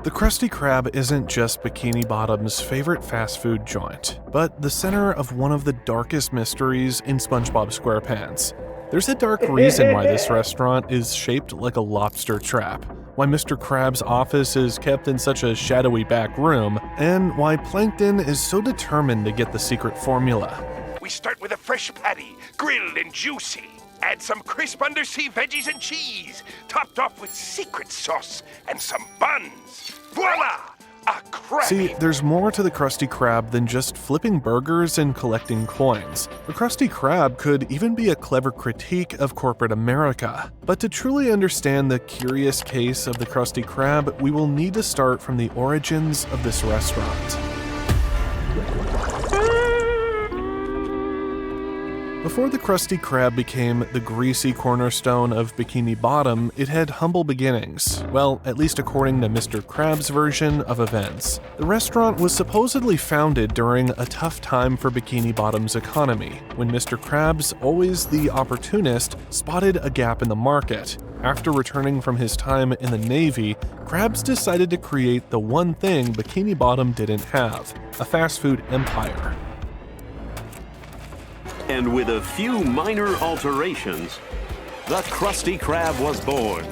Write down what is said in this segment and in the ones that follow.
The Krusty Krab isn't just Bikini Bottom's favorite fast food joint, but the center of one of the darkest mysteries in SpongeBob Squarepants. There's a dark reason why this restaurant is shaped like a lobster trap, why Mr. Krabs' office is kept in such a shadowy back room, and why Plankton is so determined to get the secret formula. We start with a fresh patty, grilled and juicy. Add some crisp undersea veggies and cheese, topped off with secret sauce and some buns. Voila! A Krabby! See, there's more to the Krusty Krab than just flipping burgers and collecting coins. The Krusty Krab could even be a clever critique of corporate America. But to truly understand the curious case of the Krusty Krab, we will need to start from the origins of this restaurant. Before the Krusty Krab became the greasy cornerstone of Bikini Bottom, it had humble beginnings. Well, at least according to Mr. Krabs' version of events. The restaurant was supposedly founded during a tough time for Bikini Bottom's economy, when Mr. Krabs, always the opportunist, spotted a gap in the market. After returning from his time in the Navy, Krabs decided to create the one thing Bikini Bottom didn't have: a fast food empire. And with a few minor alterations, the Krusty Krab was born.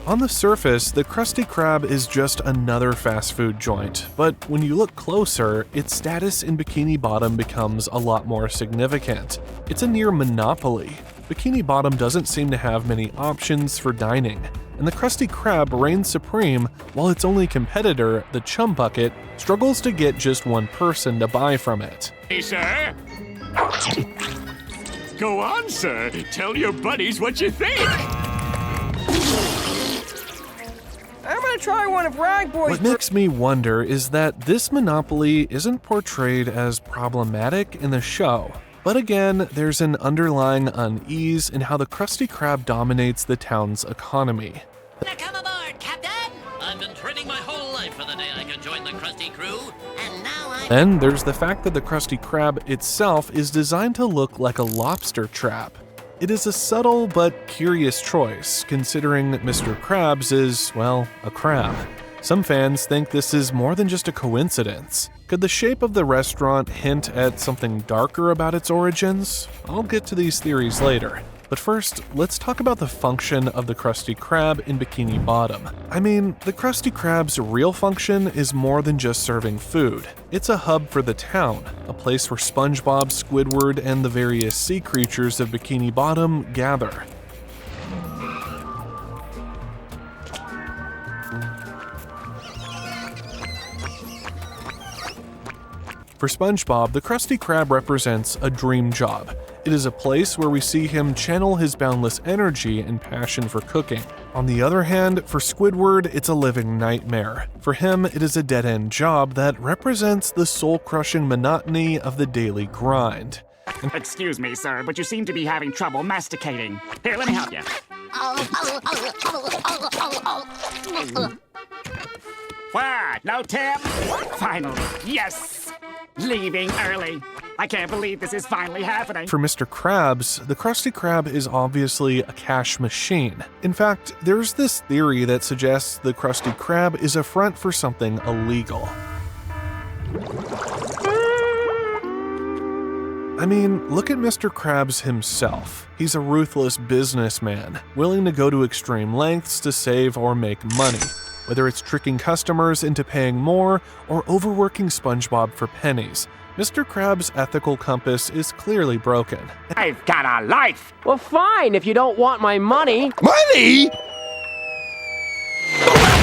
On the surface, the Krusty Krab is just another fast food joint, but when you look closer, its status in Bikini Bottom becomes a lot more significant. It's a near monopoly. Bikini Bottom doesn't seem to have many options for dining, and the Krusty Krab reigns supreme while its only competitor, the Chum Bucket, struggles to get just one person to buy from it. Hey, sir. Go on, sir. Tell your buddies what you think. I'm gonna try one of Ragboy's. What makes me wonder is that this monopoly isn't portrayed as problematic in the show. But again, there's an underlying unease in how the Krusty Krab dominates the town's economy. Come aboard, Captain! I've been training my whole life for the day I could join the Krusty crew, and now I'm... Then there's the fact that the Krusty Krab itself is designed to look like a lobster trap. It is a subtle but curious choice, considering Mr. Krabs is, well, a crab. Some fans think this is more than just a coincidence. Could the shape of the restaurant hint at something darker about its origins? I'll get to these theories later. But first, let's talk about the function of the Krusty Krab in Bikini Bottom. I mean, the Krusty Krab's real function is more than just serving food. It's a hub for the town, a place where SpongeBob, Squidward, and the various sea creatures of Bikini Bottom gather. For SpongeBob, the Krusty Krab represents a dream job. It is a place where we see him channel his boundless energy and passion for cooking. On the other hand, for Squidward, it's a living nightmare. For him, it is a dead-end job that represents the soul-crushing monotony of the daily grind. Excuse me, sir, but you seem to be having trouble masticating. Here, let me help you. What? No tip? Finally, yes! Leaving early. I can't believe this is finally happening. For Mr. Krabs, the Krusty Krab is obviously a cash machine. In fact, there's this theory that suggests the Krusty Krab is a front for something illegal. I mean, look at Mr. Krabs himself. He's a ruthless businessman, willing to go to extreme lengths to save or make money. Whether it's tricking customers into paying more or overworking SpongeBob for pennies, Mr. Krabs' ethical compass is clearly broken. I've got a life! Well, fine, if you don't want my money. Money?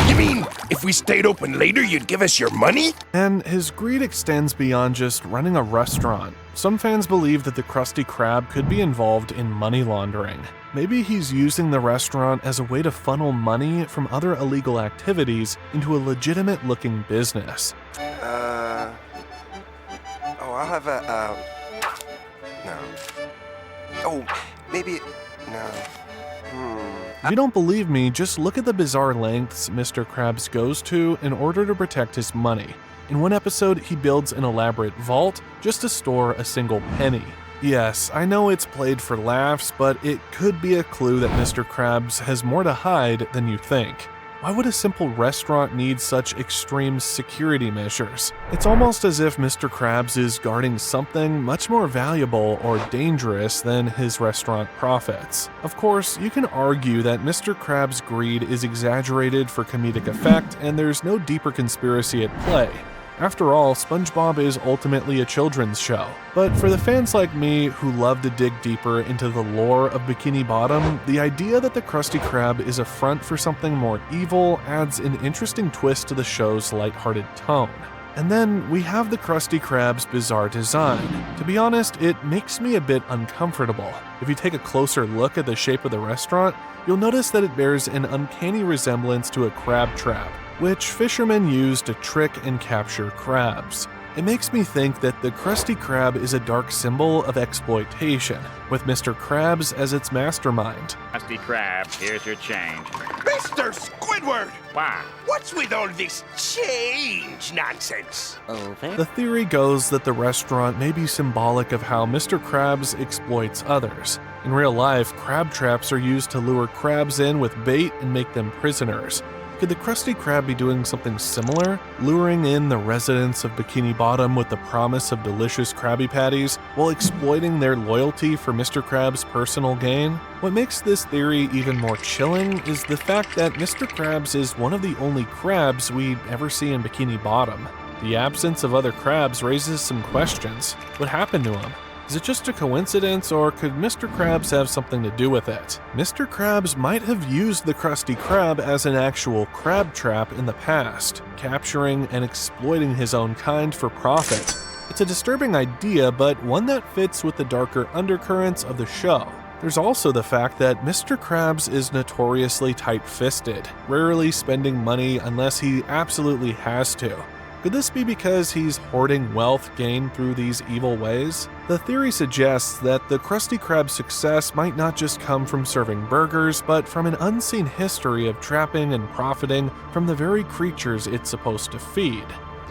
You mean, if we stayed open later, you'd give us your money? And his greed extends beyond just running a restaurant. Some fans believe that the Krusty Krab could be involved in money laundering. Maybe he's using the restaurant as a way to funnel money from other illegal activities into a legitimate-looking business. I'll have a, no. Oh, maybe, no. If you don't believe me, just look at the bizarre lengths Mr. Krabs goes to in order to protect his money. In one episode, he builds an elaborate vault just to store a single penny. Yes, I know it's played for laughs, but it could be a clue that Mr. Krabs has more to hide than you think. Why would a simple restaurant need such extreme security measures? It's almost as if Mr. Krabs is guarding something much more valuable or dangerous than his restaurant profits. Of course, you can argue that Mr. Krabs' greed is exaggerated for comedic effect and there's no deeper conspiracy at play. After all, SpongeBob is ultimately a children's show. But for the fans like me who love to dig deeper into the lore of Bikini Bottom, the idea that the Krusty Krab is a front for something more evil adds an interesting twist to the show's lighthearted tone. And then we have the Krusty Krab's bizarre design. To be honest, it makes me a bit uncomfortable. If you take a closer look at the shape of the restaurant, you'll notice that it bears an uncanny resemblance to a crab trap, which fishermen use to trick and capture crabs. It makes me think that the Krusty Krab is a dark symbol of exploitation, with Mr. Krabs as its mastermind. Krusty Krab, here's your change. Mr. Squidward! Wow. What's with all this change nonsense? The theory goes that the restaurant may be symbolic of how Mr. Krabs exploits others. In real life, crab traps are used to lure crabs in with bait and make them prisoners. Could the Krusty Krab be doing something similar, luring in the residents of Bikini Bottom with the promise of delicious Krabby Patties while exploiting their loyalty for Mr. Krabs' personal gain? What makes this theory even more chilling is the fact that Mr. Krabs is one of the only crabs we ever see in Bikini Bottom. The absence of other crabs raises some questions. What happened to him? Is it just a coincidence, or could Mr. Krabs have something to do with it? Mr. Krabs might have used the Krusty Krab as an actual crab trap in the past, capturing and exploiting his own kind for profit. It's a disturbing idea, but one that fits with the darker undercurrents of the show. There's also the fact that Mr. Krabs is notoriously tight-fisted, rarely spending money unless he absolutely has to. Could this be because he's hoarding wealth gained through these evil ways? The theory suggests that the Krusty Krab's success might not just come from serving burgers, but from an unseen history of trapping and profiting from the very creatures it's supposed to feed.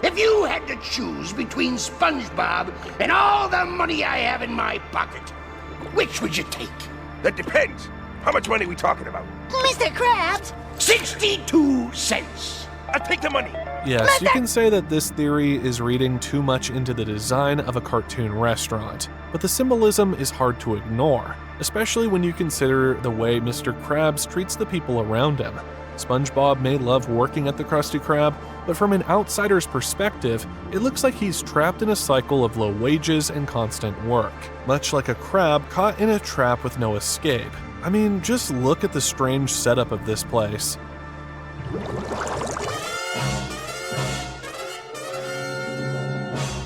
If you had to choose between SpongeBob and all the money I have in my pocket, which would you take? That depends. How much money are we talking about? Mr. Krabs! 62 cents. I'll take the money. Yes, you can say that this theory is reading too much into the design of a cartoon restaurant, but the symbolism is hard to ignore, especially when you consider the way Mr. Krabs treats the people around him. SpongeBob may love working at the Krusty Krab, but from an outsider's perspective, it looks like he's trapped in a cycle of low wages and constant work, much like a crab caught in a trap with no escape. I mean, just look at the strange setup of this place.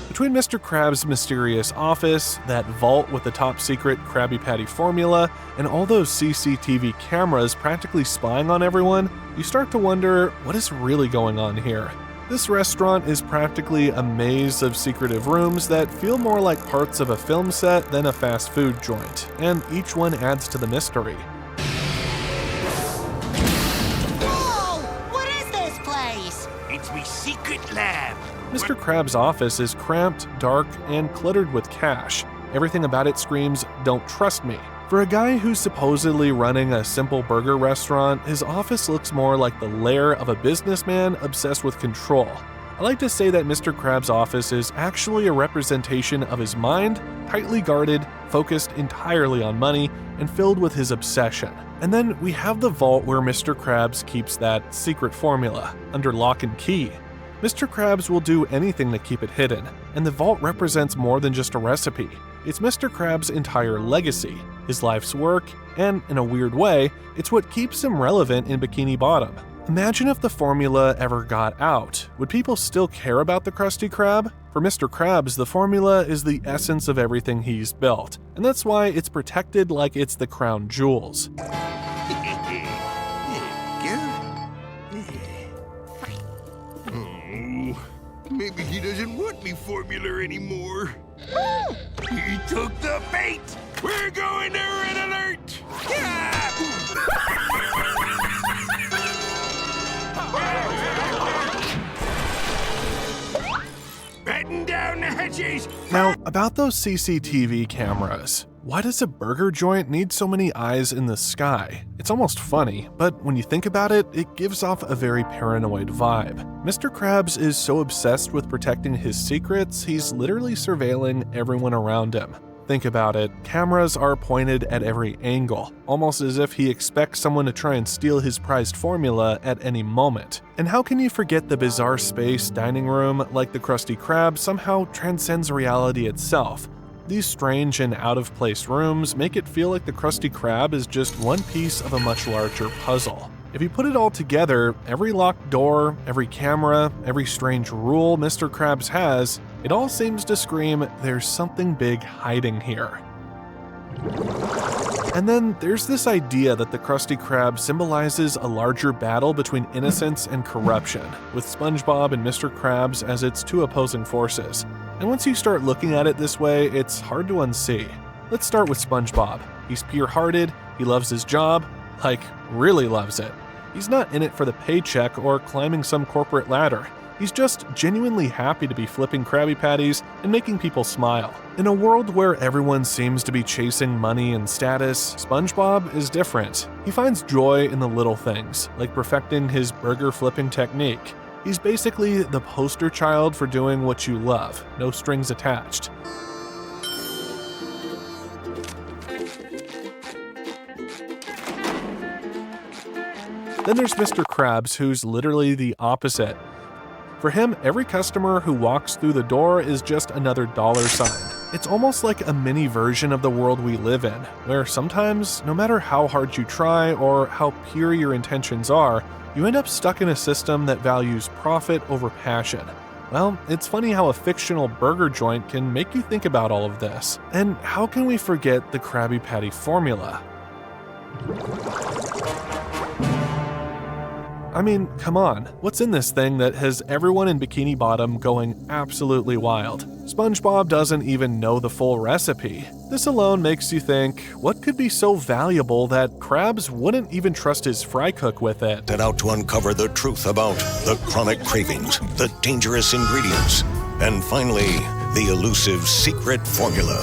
Between Mr. Krabs' mysterious office, that vault with the top-secret Krabby Patty formula, and all those CCTV cameras practically spying on everyone, you start to wonder what is really going on here. This restaurant is practically a maze of secretive rooms that feel more like parts of a film set than a fast food joint, and each one adds to the mystery. Whoa! What is this place? It's me secret lab. Mr. Krabs' office is cramped, dark, and cluttered with cash. Everything about it screams, "Don't trust me." For a guy who's supposedly running a simple burger restaurant, his office looks more like the lair of a businessman obsessed with control. I like to say that Mr. Krabs' office is actually a representation of his mind, tightly guarded, focused entirely on money, and filled with his obsession. And then we have the vault where Mr. Krabs keeps that secret formula, under lock and key. Mr. Krabs will do anything to keep it hidden, and the vault represents more than just a recipe. It's Mr. Krabs' entire legacy, his life's work, and in a weird way, it's what keeps him relevant in Bikini Bottom. Imagine if the formula ever got out. Would people still care about the Krusty Krab? For Mr. Krabs, the formula is the essence of everything he's built, and that's why it's protected like it's the crown jewels. Maybe he doesn't want me formula anymore. He took the bait. We're going to red alert. Batten down the hatches. Now, about those CCTV cameras. Why does a burger joint need so many eyes in the sky? It's almost funny, but when you think about it, it gives off a very paranoid vibe. Mr. Krabs is so obsessed with protecting his secrets, he's literally surveilling everyone around him. Think about it, cameras are pointed at every angle, almost as if he expects someone to try and steal his prized formula at any moment. And how can you forget the bizarre space dining room, like the Krusty Krab, somehow transcends reality itself? These strange and out-of-place rooms make it feel like the Krusty Krab is just one piece of a much larger puzzle. If you put it all together, every locked door, every camera, every strange rule Mr. Krabs has, it all seems to scream, there's something big hiding here. And then there's this idea that the Krusty Krab symbolizes a larger battle between innocence and corruption, with SpongeBob and Mr. Krabs as its two opposing forces. And once you start looking at it this way, it's hard to unsee. Let's start with SpongeBob. He's pure-hearted, he loves his job, like, really loves it. He's not in it for the paycheck or climbing some corporate ladder. He's just genuinely happy to be flipping Krabby Patties and making people smile. In a world where everyone seems to be chasing money and status, SpongeBob is different. He finds joy in the little things, like perfecting his burger flipping technique. He's basically the poster child for doing what you love, no strings attached. Then there's Mr. Krabs, who's literally the opposite. For him, every customer who walks through the door is just another dollar sign. It's almost like a mini version of the world we live in, where sometimes, no matter how hard you try or how pure your intentions are, you end up stuck in a system that values profit over passion. Well, it's funny how a fictional burger joint can make you think about all of this. And how can we forget the Krabby Patty formula? I mean, come on, what's in this thing that has everyone in Bikini Bottom going absolutely wild? SpongeBob doesn't even know the full recipe. This alone makes you think, what could be so valuable that Krabs wouldn't even trust his fry cook with it? Set out to uncover the truth about the chronic cravings, the dangerous ingredients, and finally, the elusive secret formula.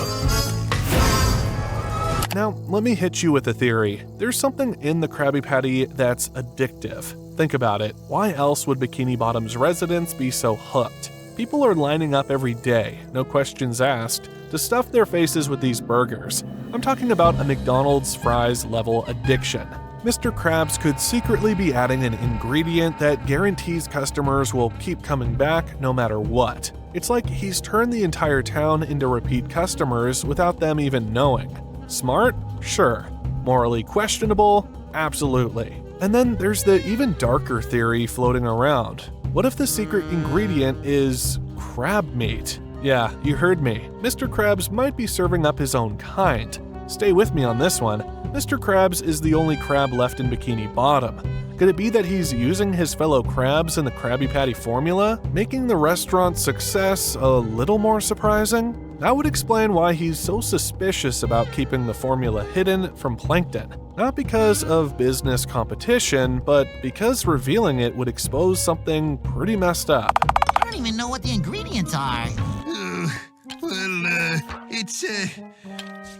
Now, let me hit you with a theory. There's something in the Krabby Patty that's addictive. Think about it. Why else would Bikini Bottom's residents be so hooked? People are lining up every day, no questions asked, to stuff their faces with these burgers. I'm talking about a McDonald's fries level addiction. Mr. Krabs could secretly be adding an ingredient that guarantees customers will keep coming back no matter what. It's like he's turned the entire town into repeat customers without them even knowing. Smart? Sure. Morally questionable? Absolutely. And then there's the even darker theory floating around. What if the secret ingredient is crab meat? Yeah, you heard me. Mr. Krabs might be serving up his own kind. Stay with me on this one. Mr. Krabs is the only crab left in Bikini Bottom. Could it be that he's using his fellow crabs in the Krabby Patty formula, making the restaurant's success a little more surprising? That would explain why he's so suspicious about keeping the formula hidden from Plankton. Not because of business competition, but because revealing it would expose something pretty messed up. I don't even know what the ingredients are.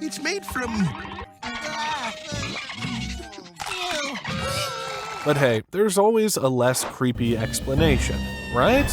It's made from... But hey, there's always a less creepy explanation, right?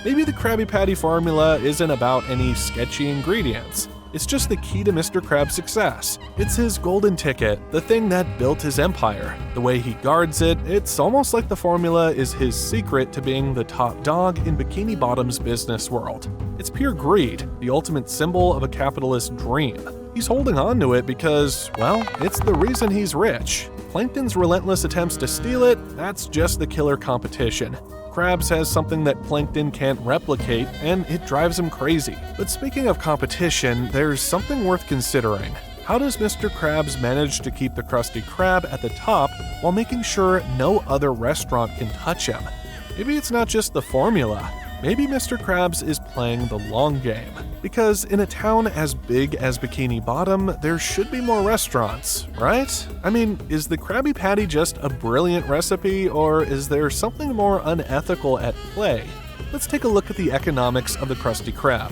Maybe the Krabby Patty formula isn't about any sketchy ingredients. It's just the key to Mr. Krabs' success. It's his golden ticket, the thing that built his empire. The way he guards it, it's almost like the formula is his secret to being the top dog in Bikini Bottom's business world. It's pure greed, the ultimate symbol of a capitalist dream. He's holding on to it because, well, it's the reason he's rich. Plankton's relentless attempts to steal it, that's just the killer competition. Krabs has something that Plankton can't replicate, and it drives him crazy. But speaking of competition, there's something worth considering. How does Mr. Krabs manage to keep the Krusty Krab at the top while making sure no other restaurant can touch him? Maybe it's not just the formula. Maybe Mr. Krabs is playing the long game. Because in a town as big as Bikini Bottom, there should be more restaurants, right? I mean, is the Krabby Patty just a brilliant recipe, or is there something more unethical at play? Let's take a look at the economics of the Krusty Krab.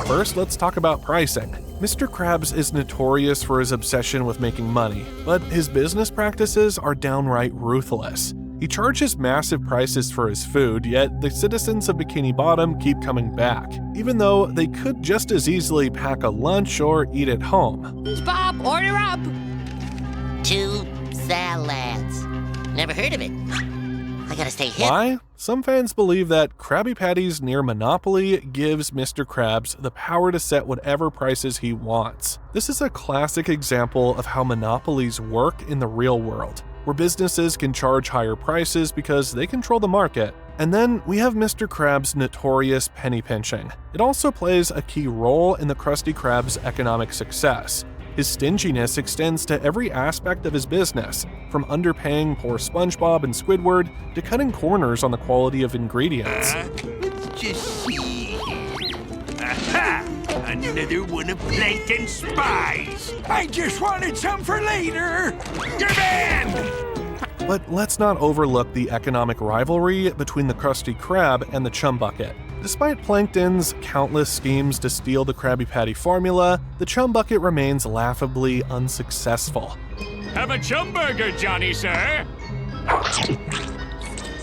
First, let's talk about pricing. Mr. Krabs is notorious for his obsession with making money, but his business practices are downright ruthless. He charges massive prices for his food, yet the citizens of Bikini Bottom keep coming back, even though they could just as easily pack a lunch or eat at home. SpongeBob, order up! 2 salads. Never heard of it. I gotta stay hip. Why? Some fans believe that Krabby Patty's near monopoly gives Mr. Krabs the power to set whatever prices he wants. This is a classic example of how monopolies work in the real world, where businesses can charge higher prices because they control the market. And then we have Mr. Krabs' notorious penny pinching. It also plays a key role in the Krusty Krab's economic success. His stinginess extends to every aspect of his business, from underpaying poor SpongeBob and Squidward to cutting corners on the quality of ingredients. Let's just see here. Aha! Another one of Plankton's spies! I just wanted some for later! You're banned! But let's not overlook the economic rivalry between the Krusty Krab and the Chum Bucket. Despite Plankton's countless schemes to steal the Krabby Patty formula, the Chum Bucket remains laughably unsuccessful. Have a chum burger, Johnny, sir.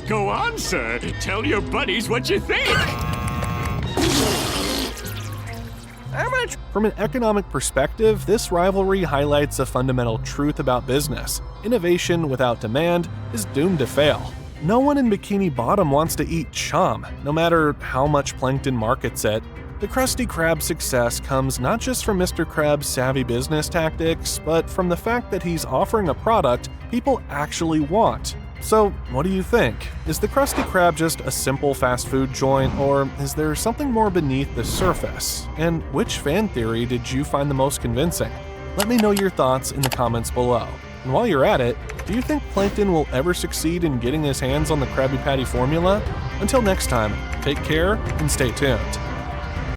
Go on, sir. Tell your buddies what you think. From an economic perspective, this rivalry highlights a fundamental truth about business. Innovation without demand is doomed to fail. No one in Bikini Bottom wants to eat chum, no matter how much Plankton markets it. The Krusty Krab's success comes not just from Mr. Krabs' savvy business tactics, but from the fact that he's offering a product people actually want. So, what do you think? Is the Krusty Krab just a simple fast food joint, or is there something more beneath the surface? And which fan theory did you find the most convincing? Let me know your thoughts in the comments below. And while you're at it, do you think Plankton will ever succeed in getting his hands on the Krabby Patty formula? Until next time, take care and stay tuned.